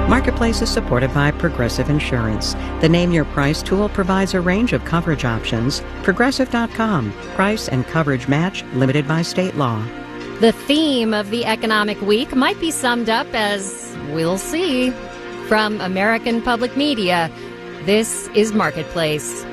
Marketplace is supported by Progressive Insurance. The Name Your Price tool provides a range of coverage options. Progressive.com. Price and coverage match limited by state law. The theme of the economic week might be summed up as, we'll see. From American Public Media, this is Marketplace.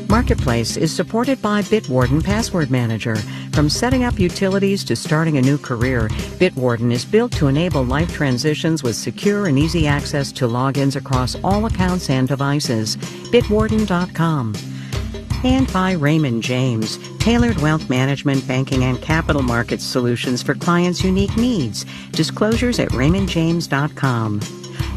Marketplace is supported by Bitwarden Password Manager. From setting up utilities to starting a new career, Bitwarden is built to enable life transitions with secure and easy access to logins across all accounts and devices. Bitwarden.com. And by Raymond James, tailored wealth management, banking, and capital markets solutions for clients' unique needs. Disclosures at raymondjames.com.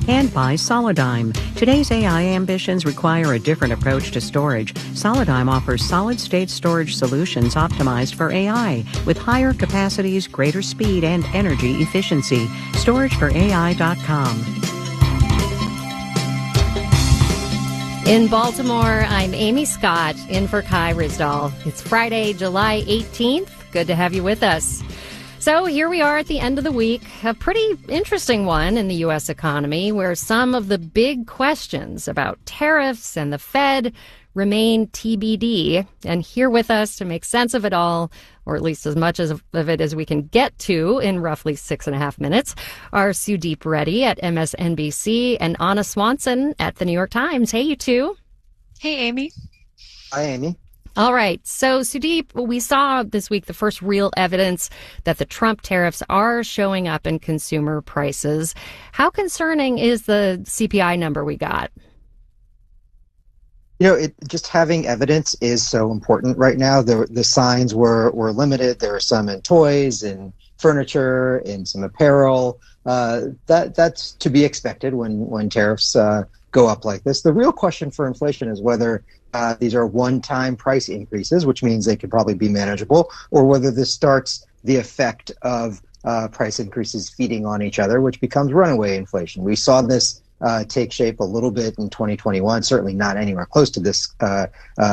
And by Solidigm. Today's AI ambitions require a different approach to storage. Solidigm offers solid-state storage solutions optimized for AI with higher capacities, greater speed, and energy efficiency. StorageForAI.com. In Baltimore, I'm Amy Scott, in for Kai Ryssdal. It's Friday, July 18th. Good to have you with us. So here we are at the end of the week, a pretty interesting one in the U.S. economy, where some of the big questions about tariffs and the Fed remain TBD. And here with us to make sense of it all, or at least as much of it as we can get to in roughly 6.5 minutes, are Sudeep Reddy at MSNBC and Anna Swanson at the New York Times. Hey, you two. Hey, Amy. Hi, Amy. All right. So, Sudeep, we saw this week the first real evidence that the Trump tariffs are showing up in consumer prices. How concerning is the CPI number we got? You know, just having evidence is so important right now. The signs were limited. There are some in toys, in furniture, in some apparel. That's to be expected when tariffs go up like this. The real question for inflation is whether these are one-time price increases, which means they could probably be manageable, or whether this starts the effect of price increases feeding on each other, which becomes runaway inflation. We saw this take shape a little bit in 2021, certainly not anywhere close to this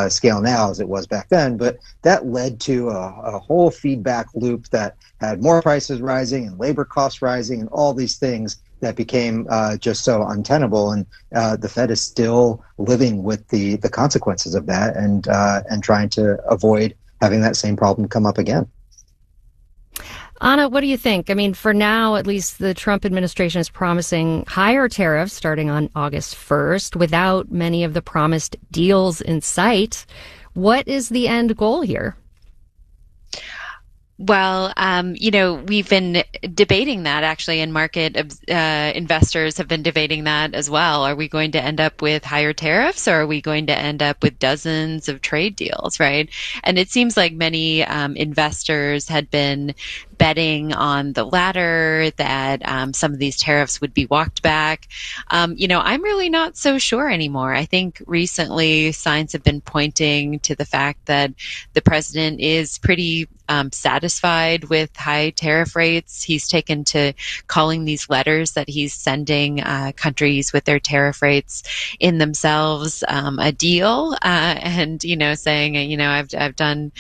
scale now as it was back then, but that led to a whole feedback loop that had more prices rising and labor costs rising and all these things that became just so untenable, and the Fed is still living with the consequences of that and trying to avoid having that same problem come up again. Anna, what do you think? I mean, for now, at least the Trump administration is promising higher tariffs starting on August 1st without many of the promised deals in sight. What is the end goal here? Well, we've been debating that actually, and market investors have been debating that as well. Are we going to end up with higher tariffs, or are we going to end up with dozens of trade deals, right? And it seems like many investors had been betting on the latter, that some of these tariffs would be walked back. I'm really not so sure anymore. I think recently signs have been pointing to the fact that the president is pretty satisfied with high tariff rates. He's taken to calling these letters that he's sending countries with their tariff rates in themselves a deal, and saying I've done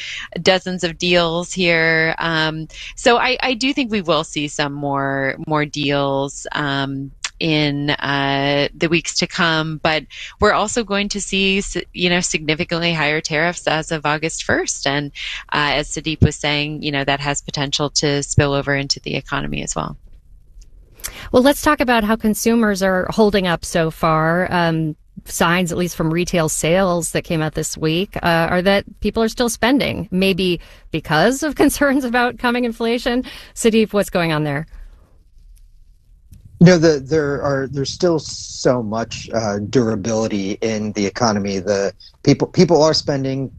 dozens of deals here. So I do think we will see some more deals in the weeks to come, but we're also going to see significantly higher tariffs as of August 1st, and as Sudeep was saying, that has potential to spill over into the economy as well. Well, let's talk about how consumers are holding up so far. Signs, at least from retail sales that came out this week, are that people are still spending, maybe because of concerns about coming inflation. Sudeep, what's going on there? There's still so much durability in the economy. The people are spending.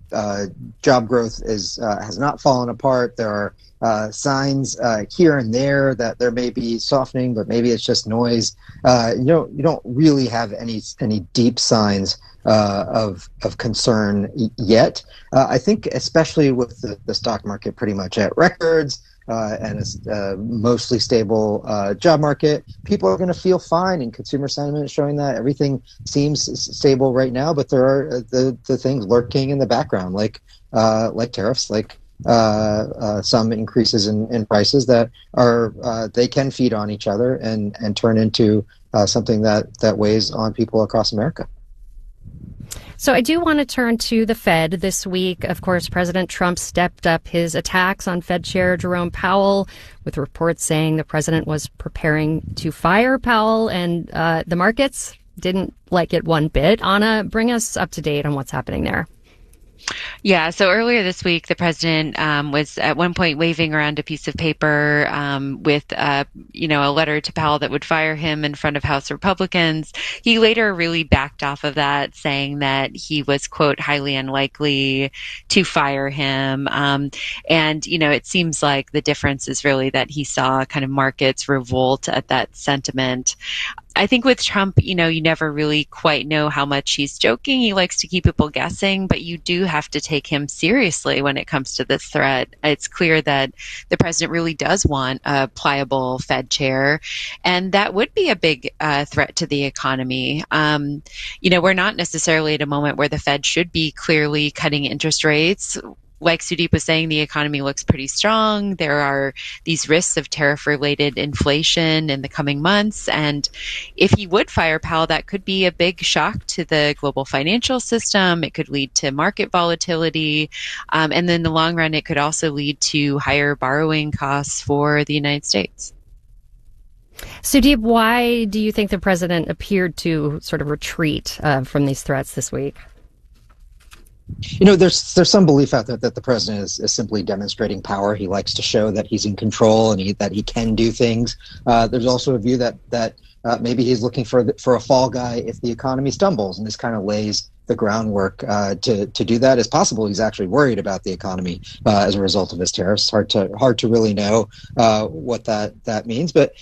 Job growth has not fallen apart. There are signs here and there that there may be softening, but maybe it's just noise. You don't really have any deep signs of concern yet. I think, especially with the stock market pretty much at records. And a mostly stable job market, people are going to feel fine, and consumer sentiment is showing that everything seems stable right now. But there are the things lurking in the background, like tariffs, like some increases in prices that are they can feed on each other and turn into something that weighs on people across America. So I do want to turn to the Fed this week. Of course, President Trump stepped up his attacks on Fed Chair Jerome Powell, with reports saying the president was preparing to fire Powell, and the markets didn't like it one bit. Anna, bring us up to date on what's happening there. Yeah, so earlier this week, the president was at one point waving around a piece of paper with, a letter to Powell that would fire him in front of House Republicans. He later really backed off of that, saying that he was, quote, highly unlikely to fire him. It seems like the difference is really that he saw kind of markets revolt at that sentiment. I think with Trump, you never really quite know how much he's joking. He likes to keep people guessing, but you do have to take him seriously when it comes to this threat. It's clear that the president really does want a pliable Fed chair, and that would be a big threat to the economy. We're not necessarily at a moment where the Fed should be clearly cutting interest rates. Like Sudeep was saying, the economy looks pretty strong. There are these risks of tariff-related inflation in the coming months. And if he would fire Powell, that could be a big shock to the global financial system. It could lead to market volatility. And then in the long run, it could also lead to higher borrowing costs for the United States. Sudeep, why do you think the president appeared to sort of retreat from these threats this week? There's some belief out there that the president is simply demonstrating power. He likes to show that he's in control and that he can do things. There's also a view that maybe he's looking for a fall guy if the economy stumbles, and this kind of lays the groundwork to do that. It's possible he's actually worried about the economy as a result of his tariffs. Hard to really know what that means. But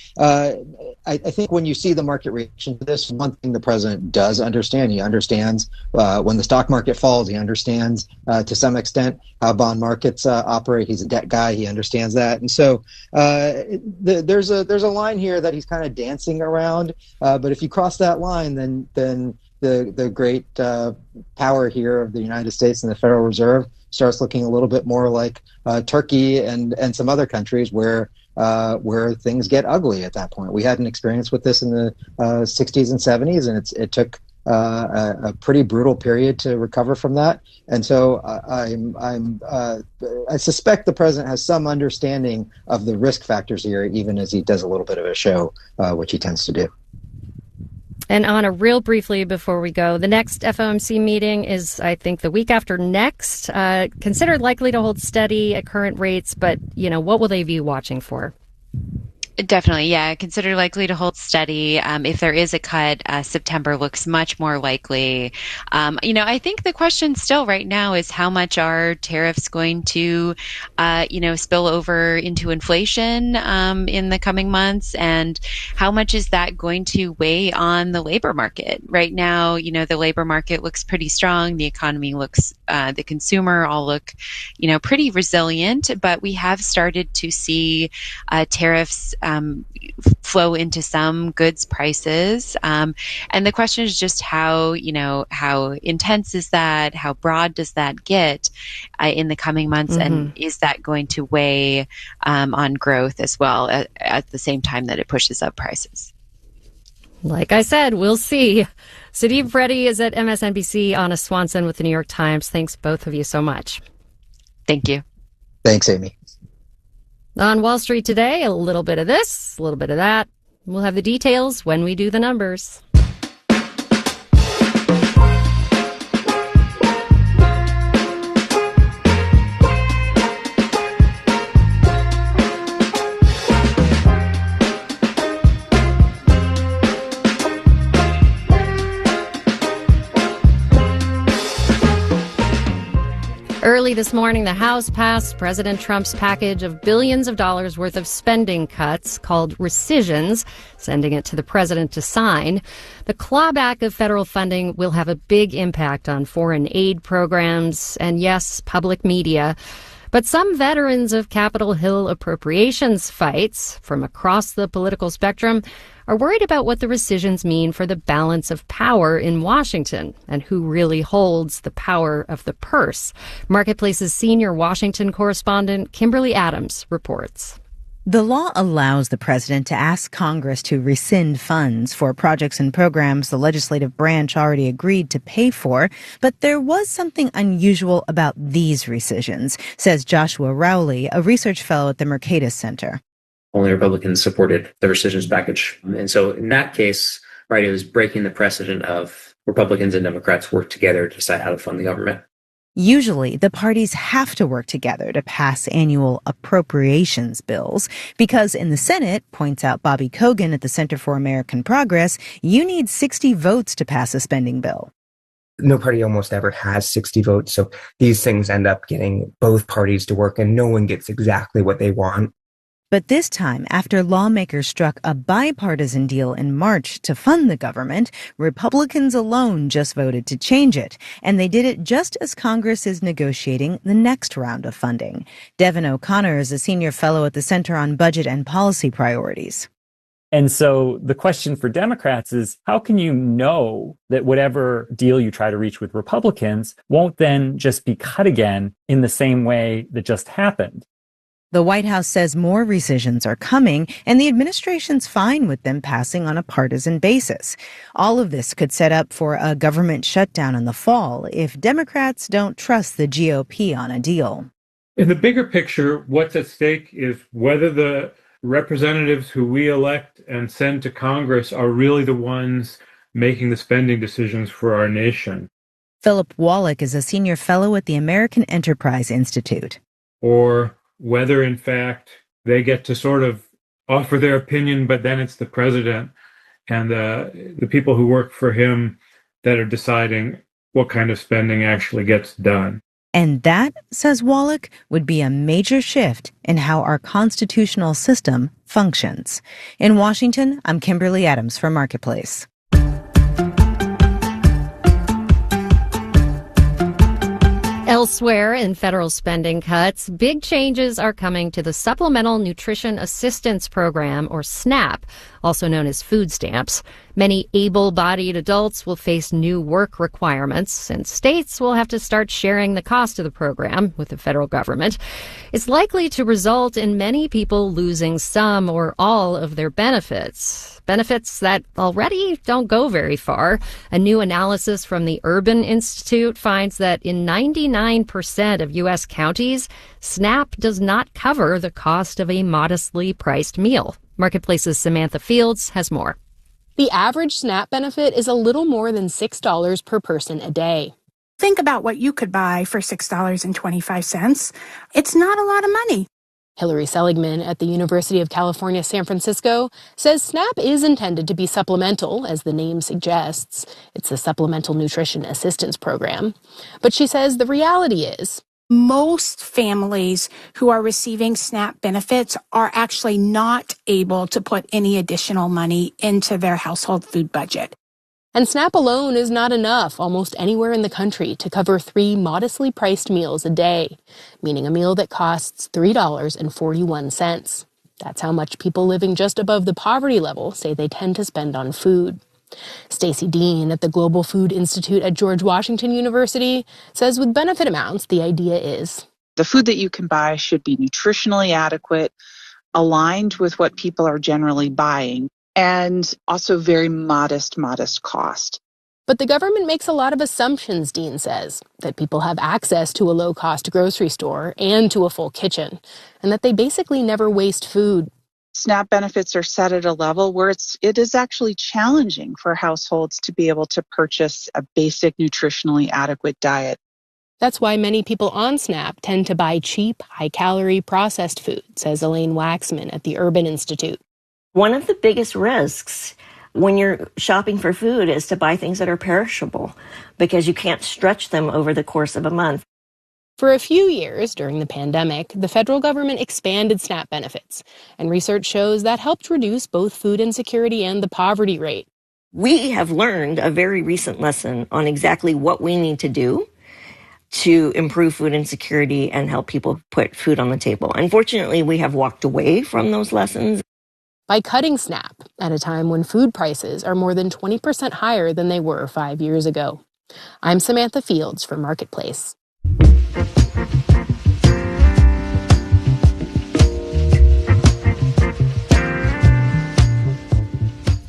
I think when you see the market reaction to this, one thing the president does understand, he understands when the stock market falls, he understands to some extent how bond markets operate. He's a debt guy. He understands that. And so there's a line here that he's kind of dancing around. But if you cross that line, then the great power here of the United States and the Federal Reserve starts looking a little bit more like Turkey and some other countries where things get ugly at that point. We had an experience with this in the 60s and 70s, and it took a pretty brutal period to recover from that. And so I suspect the president has some understanding of the risk factors here, even as he does a little bit of a show, which he tends to do. And Anna, real briefly before we go, the next FOMC meeting is, I think, the week after next. Considered likely to hold steady at current rates, but, what will they be watching for? Definitely, yeah. Consider likely to hold steady. If there is a cut, September looks much more likely. I think the question still right now is how much are tariffs going to, spill over into inflation in the coming months, and how much is that going to weigh on the labor market? Right now, the labor market looks pretty strong. The economy looks, the consumer all look, pretty resilient, but we have started to see tariffs flow into some goods prices. And the question is just how intense is that? How broad does that get in the coming months? Mm-hmm. And is that going to weigh on growth as well at the same time that it pushes up prices? Like I said, we'll see. Sudeep Reddy is at MSNBC, Anna Swanson with the New York Times. Thanks, both of you, so much. Thank you. Thanks, Amy. On Wall Street today, a little bit of this, a little bit of that. We'll have the details when we do the numbers. Early this morning, the House passed President Trump's package of billions of dollars worth of spending cuts called rescissions, sending it to the president to sign. The clawback of federal funding will have a big impact on foreign aid programs and, yes, public media. But some veterans of Capitol Hill appropriations fights from across the political spectrum are worried about what the rescissions mean for the balance of power in Washington and who really holds the power of the purse. Marketplace's senior Washington correspondent Kimberly Adams reports. The law allows the president to ask Congress to rescind funds for projects and programs the legislative branch already agreed to pay for, but there was something unusual about these rescissions, says Joshua Rowley, a research fellow at the Mercatus Center. Only Republicans supported the rescissions package. And so in that case, right, it was breaking the precedent of Republicans and Democrats work together to decide how to fund the government. Usually, the parties have to work together to pass annual appropriations bills because in the Senate, points out Bobby Kogan at the Center for American Progress, you need 60 votes to pass a spending bill. No party almost ever has 60 votes, so these things end up getting both parties to work and no one gets exactly what they want. But this time, after lawmakers struck a bipartisan deal in March to fund the government, Republicans alone just voted to change it. And they did it just as Congress is negotiating the next round of funding. Devin O'Connor is a senior fellow at the Center on Budget and Policy Priorities. And so the question for Democrats is, how can you know that whatever deal you try to reach with Republicans won't then just be cut again in the same way that just happened? The White House says more rescissions are coming, and the administration's fine with them passing on a partisan basis. All of this could set up for a government shutdown in the fall if Democrats don't trust the GOP on a deal. In the bigger picture, what's at stake is whether the representatives who we elect and send to Congress are really the ones making the spending decisions for our nation. Philip Wallach is a senior fellow at the American Enterprise Institute. Or whether, in fact, they get to sort of offer their opinion, but then it's the president and the people who work for him that are deciding what kind of spending actually gets done. And that, says Wallach, would be a major shift in how our constitutional system functions. In Washington, I'm Kimberly Adams for Marketplace. Elsewhere in federal spending cuts, big changes are coming to the Supplemental Nutrition Assistance Program, or SNAP, also known as food stamps. Many able-bodied adults will face new work requirements, and states will have to start sharing the cost of the program with the federal government. It's likely to result in many people losing some or all of their benefits that already don't go very far. A new analysis from the Urban Institute finds that in 99% of U.S. counties, SNAP does not cover the cost of a modestly priced meal. Marketplace's Samantha Fields has more. The average SNAP benefit is a little more than $6 per person a day. Think about what you could buy for $6.25. It's not a lot of money. Hillary Seligman at the University of California, San Francisco, says SNAP is intended to be supplemental, as the name suggests. It's the Supplemental Nutrition Assistance Program. But she says the reality is most families who are receiving SNAP benefits are actually not able to put any additional money into their household food budget. And SNAP alone is not enough almost anywhere in the country to cover 3 modestly priced meals a day, meaning a meal that costs $3.41. That's how much people living just above the poverty level say they tend to spend on food. Stacy Dean at the Global Food Institute at George Washington University says with benefit amounts, the idea is the food that you can buy should be nutritionally adequate, aligned with what people are generally buying, and also very modest cost. But the government makes a lot of assumptions, Dean says, that people have access to a low-cost grocery store and to a full kitchen, and that they basically never waste food. SNAP benefits are set at a level where it is actually challenging for households to be able to purchase a basic nutritionally adequate diet. That's why many people on SNAP tend to buy cheap, high-calorie processed food, says Elaine Waxman at the Urban Institute. One of the biggest risks when you're shopping for food is to buy things that are perishable because you can't stretch them over the course of a month. For a few years during the pandemic, the federal government expanded SNAP benefits, and research shows that helped reduce both food insecurity and the poverty rate. We have learned a very recent lesson on exactly what we need to do to improve food insecurity and help people put food on the table. Unfortunately, we have walked away from those lessons. By cutting SNAP at a time when food prices are more than 20% higher than they were 5 years ago. I'm Samantha Fields for Marketplace.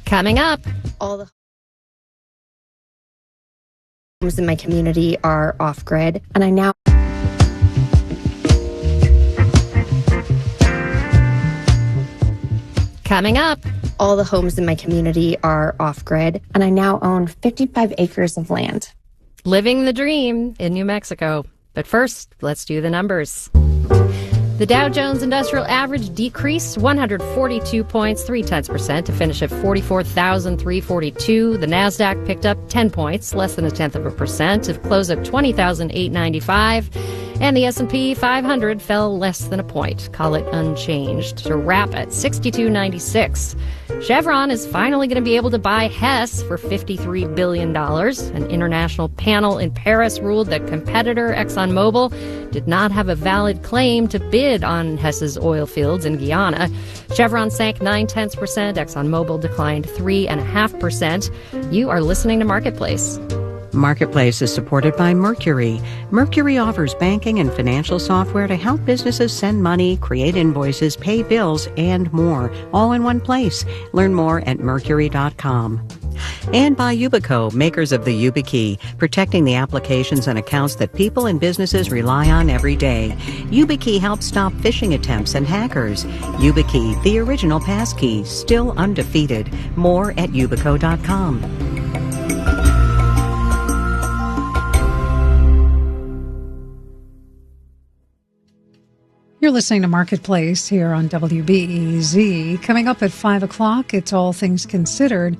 Coming up, all the homes in my community are off-grid, and I now coming up, all the homes in my community are off-grid, and I now own 55 acres of land. Living the dream in New Mexico. But first, let's do the numbers. The Dow Jones Industrial Average decreased 142 points, 0.3% to finish at 44,342. The Nasdaq picked up 10 points, less than 0.1%, to close at 20,895. And the S&P 500 fell less than a point, call it unchanged, to wrap at 62.96. Chevron is finally going to be able to buy Hess for $53 billion. An international panel in Paris ruled that competitor ExxonMobil did not have a valid claim to bid on Hess's oil fields in Guyana. Chevron sank 0.9%, ExxonMobil declined 3.5%. You are listening to Marketplace. Marketplace is supported by Mercury. Mercury offers banking and financial software to help businesses send money, create invoices, pay bills, and more, all in one place. Learn more at Mercury.com. And by Yubico, makers of the YubiKey, protecting the applications and accounts that people and businesses rely on every day. YubiKey helps stop phishing attempts and hackers. YubiKey, the original passkey, still undefeated. More at Yubico.com. You're listening to Marketplace here on WBEZ. Coming up at 5 o'clock, it's All Things Considered.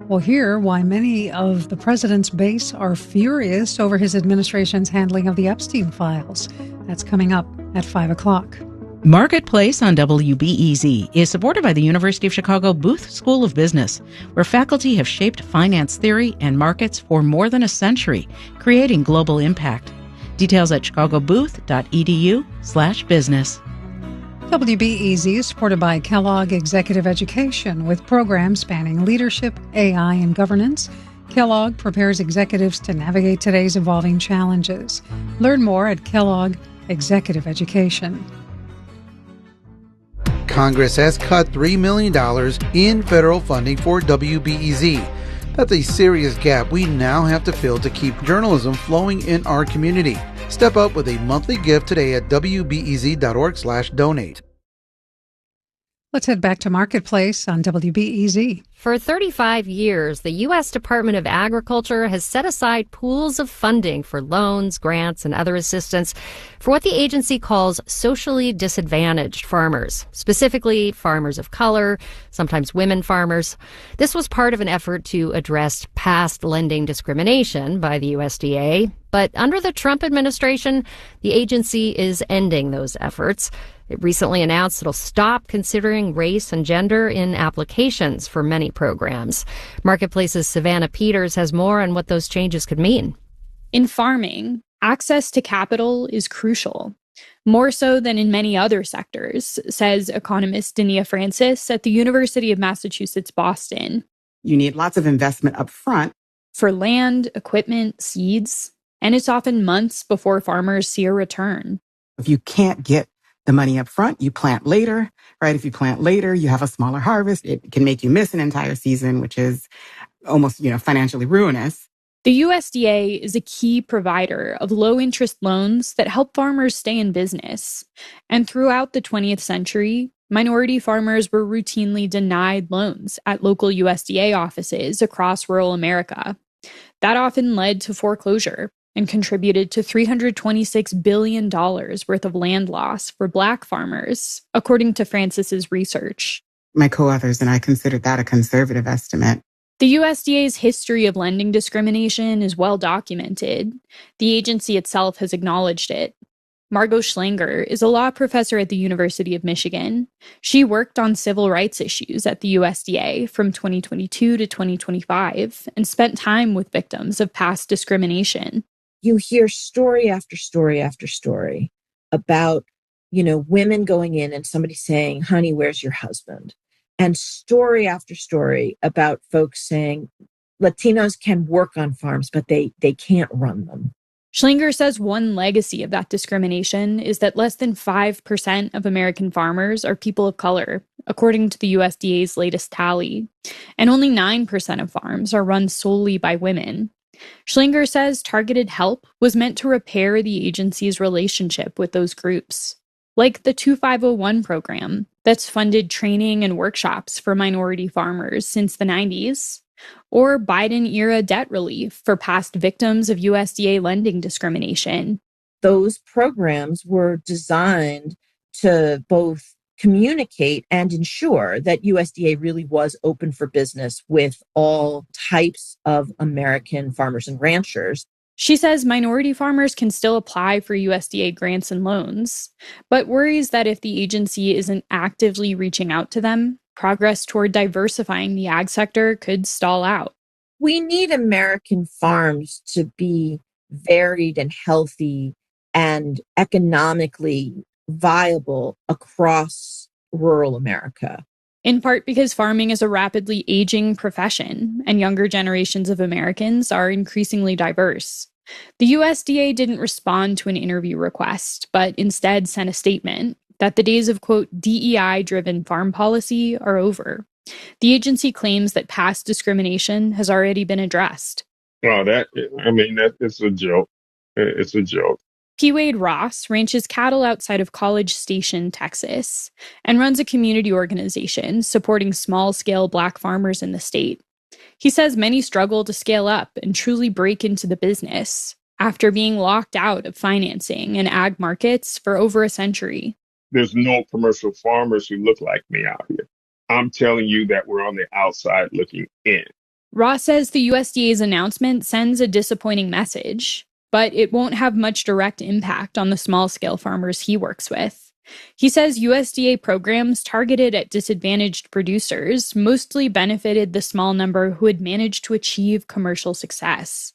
We'll hear why many of the president's base are furious over his administration's handling of the Epstein files. That's coming up at 5 o'clock. Marketplace on WBEZ is supported by the University of Chicago Booth School of Business, where faculty have shaped finance theory and markets for more than a century, creating global impact. Details at chicagobooth.edu/business. WBEZ is supported by Kellogg Executive Education with programs spanning leadership, AI, and governance. Kellogg prepares executives to navigate today's evolving challenges. Learn more at Kellogg Executive Education. Congress has cut $3 million in federal funding for WBEZ. That's a serious gap we now have to fill to keep journalism flowing in our community. Step up with a monthly gift today at wbez.org/donate. Let's head back to Marketplace on WBEZ. For 35 years, the U.S. Department of Agriculture has set aside pools of funding for loans, grants, and other assistance for what the agency calls socially disadvantaged farmers, specifically farmers of color, sometimes women farmers. This was part of an effort to address past lending discrimination by the USDA. But under the Trump administration, the agency is ending those efforts. It recently announced it'll stop considering race and gender in applications for many programs. Marketplace's Savannah Peters has more on what those changes could mean. In farming, access to capital is crucial, more so than in many other sectors, says economist Dania Francis at the University of Massachusetts, Boston. You need lots of investment up front. For land, equipment, seeds, and it's often months before farmers see a return. If you can't get the money up front, you plant later, right? If you plant later, you have a smaller harvest. It can make you miss an entire season, which is almost, financially ruinous. The USDA is a key provider of low-interest loans that help farmers stay in business. And throughout the 20th century, minority farmers were routinely denied loans at local USDA offices across rural America. That often led to foreclosure and contributed to $326 billion worth of land loss for Black farmers, according to Francis's research. My co-authors and I considered that a conservative estimate. The USDA's history of lending discrimination is well documented. The agency itself has acknowledged it. Margot Schlanger is a law professor at the University of Michigan. She worked on civil rights issues at the USDA from 2022 to 2025 and spent time with victims of past discrimination. you hear story after story after story about, women going in and somebody saying, honey, where's your husband? And story after story about folks saying Latinos can work on farms, but they can't run them. Schlanger says one legacy of that discrimination is that less than 5% of American farmers are people of color, according to the USDA's latest tally, and only 9% of farms are run solely by women. Schlanger says targeted help was meant to repair the agency's relationship with those groups, like the 2501 program that's funded training and workshops for minority farmers since the 90s, or Biden-era debt relief for past victims of USDA lending discrimination. Those programs were designed to both communicate and ensure that USDA really was open for business with all types of American farmers and ranchers. She says minority farmers can still apply for USDA grants and loans, but worries that if the agency isn't actively reaching out to them, progress toward diversifying the ag sector could stall out. We need American farms to be varied and healthy and economically viable across rural America. In part because farming is a rapidly aging profession, and younger generations of Americans are increasingly diverse. The USDA didn't respond to an interview request, but instead sent a statement that the days of, quote, DEI-driven farm policy are over. The agency claims that past discrimination has already been addressed. Well, it's a joke. It's a joke. P. Wade Ross ranches cattle outside of College Station, Texas, and runs a community organization supporting small-scale Black farmers in the state. He says many struggle to scale up and truly break into the business after being locked out of financing and ag markets for over a century. There's no commercial farmers who look like me out here. I'm telling you that we're on the outside looking in. Ross says the USDA's announcement sends a disappointing message, but it won't have much direct impact on the small-scale farmers he works with. He says USDA programs targeted at disadvantaged producers mostly benefited the small number who had managed to achieve commercial success,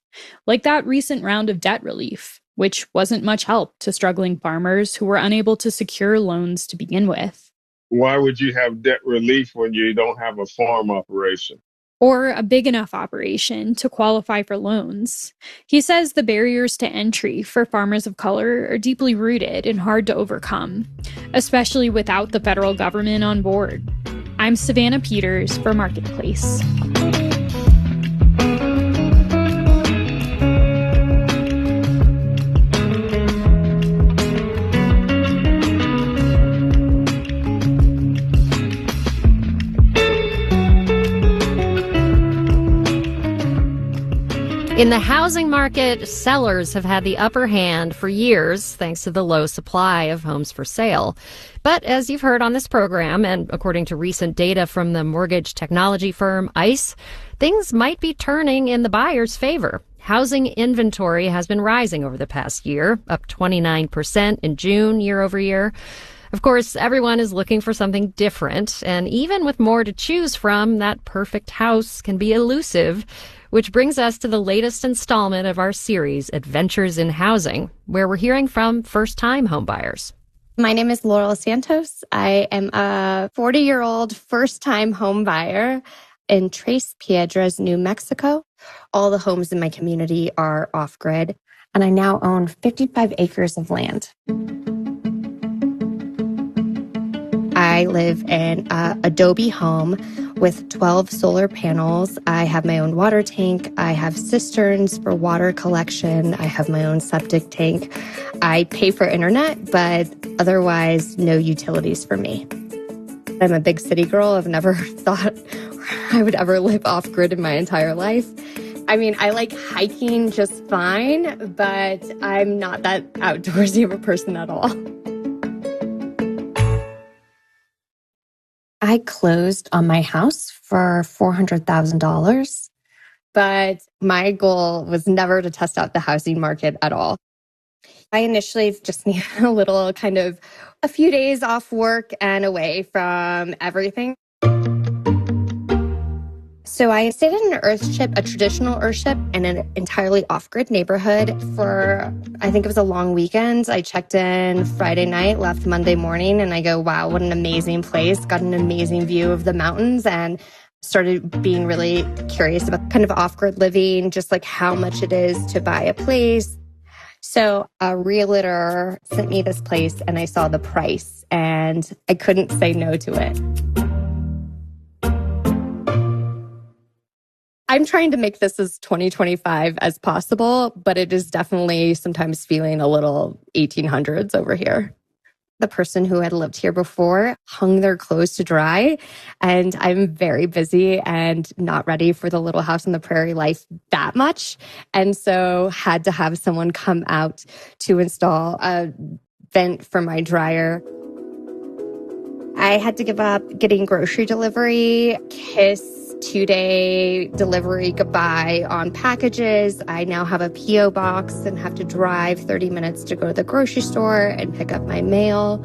like that recent round of debt relief, which wasn't much help to struggling farmers who were unable to secure loans to begin with. Why would you have debt relief when you don't have a farm operation? Or a big enough operation to qualify for loans. He says the barriers to entry for farmers of color are deeply rooted and hard to overcome, especially without the federal government on board. I'm Savannah Peters for Marketplace. In the housing market, sellers have had the upper hand for years thanks to the low supply of homes for sale. But as you've heard on this program, and according to recent data from the mortgage technology firm ICE, things might be turning in the buyer's favor. Housing inventory has been rising over the past year, up 29% in June year over year. Of course, everyone is looking for something different, and even with more to choose from, that perfect house can be elusive. Which brings us to the latest installment of our series, Adventures in Housing, where we're hearing from first-time homebuyers. My name is Laurel Santos. I am a 40-year-old first-time homebuyer in Tres Piedras, New Mexico. All the homes in my community are off-grid, and I now own 55 acres of land. I live in an adobe home with 12 solar panels. I have my own water tank. I have cisterns for water collection. I have my own septic tank. I pay for internet, but otherwise no utilities for me. I'm a big city girl. I've never thought I would ever live off-grid in my entire life. I mean, I like hiking just fine, but I'm not that outdoorsy of a person at all. I closed on my house for $400,000, but my goal was never to test out the housing market at all. I initially just needed a few days off work and away from everything. So I stayed in an Earthship, a traditional Earthship, in an entirely off-grid neighborhood for, I think it was a long weekend. I checked in Friday night, left Monday morning, and I go, wow, what an amazing place. Got an amazing view of the mountains and started being really curious about kind of off-grid living, just like how much it is to buy a place. So a realtor sent me this place and I saw the price and I couldn't say no to it. I'm trying to make this as 2025 as possible, but it is definitely sometimes feeling a little 1800s over here. The person who had lived here before hung their clothes to dry, and I'm very busy and not ready for the little house on the prairie life that much. And so had to have someone come out to install a vent for my dryer. I had to give up getting grocery delivery, kiss 2-day delivery goodbye on packages. I now have a P.O. box and have to drive 30 minutes to go to the grocery store and pick up my mail.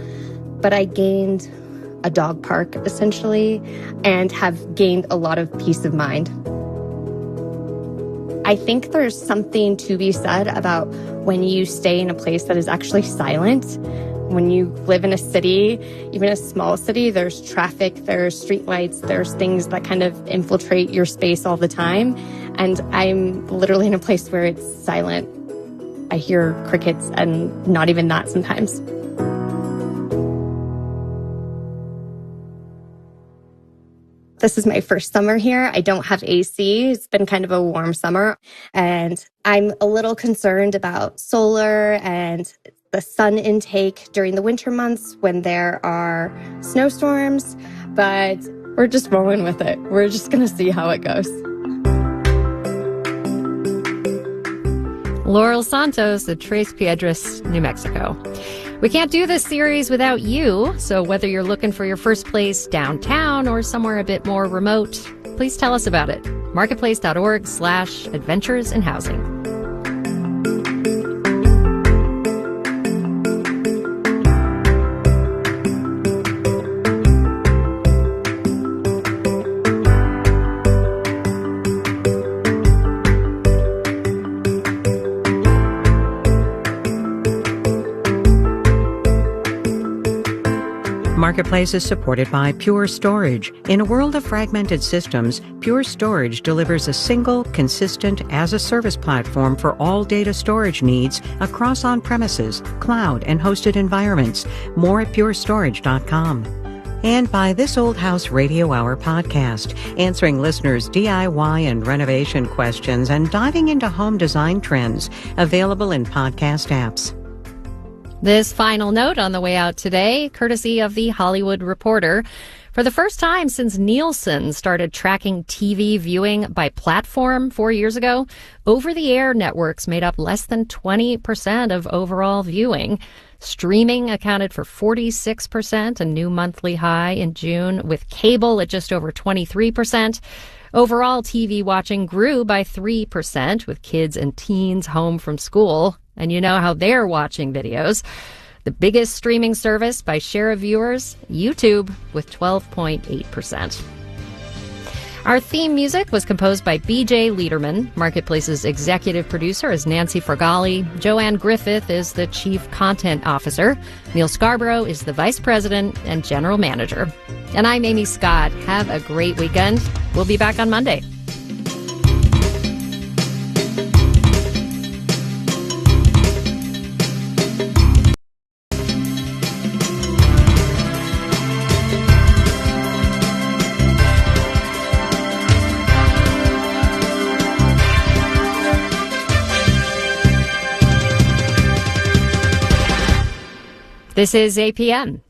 But I gained a dog park, essentially, and have gained a lot of peace of mind. I think there's something to be said about when you stay in a place that is actually silent. When you live in a city, even a small city, there's traffic, there's streetlights, there's things that kind of infiltrate your space all the time. And I'm literally in a place where it's silent. I hear crickets and not even that sometimes. This is my first summer here. I don't have AC. It's been kind of a warm summer. And I'm a little concerned about solar and the sun intake during the winter months when there are snowstorms, but we're just rolling with it. We're just going to see how it goes. Laurel Santos of Tres Piedras, New Mexico. We can't do this series without you, so whether you're looking for your first place downtown or somewhere a bit more remote, please tell us about it. Marketplace.org/adventures in housing. Marketplace is supported by Pure Storage. In a world of fragmented systems, Pure Storage delivers a single, consistent, as-a-service platform for all data storage needs across on-premises, cloud, and hosted environments. More at purestorage.com. And by This Old House Radio Hour podcast, answering listeners' DIY and renovation questions and diving into home design trends, available in podcast apps. This final note on the way out today, courtesy of The Hollywood Reporter. For the first time since Nielsen started tracking TV viewing by platform 4 years ago, over-the-air networks made up less than 20% of overall viewing. Streaming accounted for 46%, a new monthly high in June, with cable at just over 23%. Overall, TV watching grew by 3%, with kids and teens home from school. And you know how they're watching videos. The biggest streaming service by share of viewers, YouTube, with 12.8%. Our theme music was composed by B.J. Liederman. Marketplace's executive producer is Nancy Fergali. Joanne Griffith is the chief content officer. Neil Scarborough is the vice president and general manager. And I'm Amy Scott. Have a great weekend. We'll be back on Monday. This is APM.